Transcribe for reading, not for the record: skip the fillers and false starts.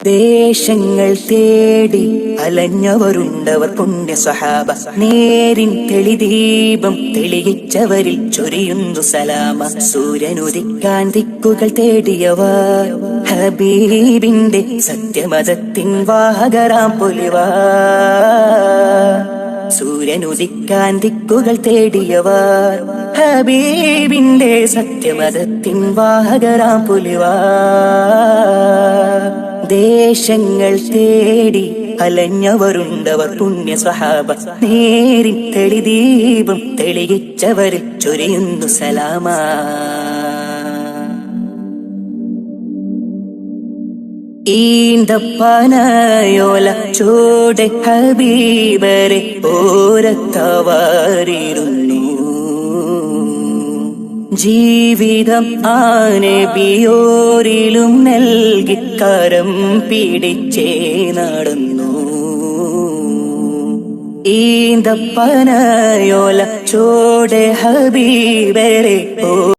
ദേശങ്ങൾ തേടി അലഞ്ഞവരുണ്ടവർ പുണ്യ സ്വഹാബ. നേരിൻ തെളിദീപം തെളിയിച്ചവരിൽ ചൊരിയുന്നു സലാമ. സൂര്യനുദിക്കാൻ ദിക്കുകൾ തേടിയവർ ഹബീബിന്റെ സത്യമതത്തിൻ വാഹകരാം പൊലിവാ. സൂര്യനുദിക്കാൻ ദിക്കുകൾ തേടിയവർ ഹബീബിന്റെ സത്യമതത്തിൻ വാഹകരാം പൊലിവാ. ദേശങ്ങൾ തേടി അലഞ്ഞവരുണ്ടവർ പുണ്യ സ്വഹാബ. നേരിൻ തെളിദീപം തെളിയിച്ചവരിൽ ചൊരിയുന്നു സലാമ. ഈന്തപ്പനയോല ചോടെ ഹബീബരെ ഓരത്തവാറിരുന്നു. ജീവിതം ആനബിയോരിലും നൽകി കരം പിടിച്ചേ നടന്നു. ഈന്തപ്പനയോല ചോടെ ഹബീബരെ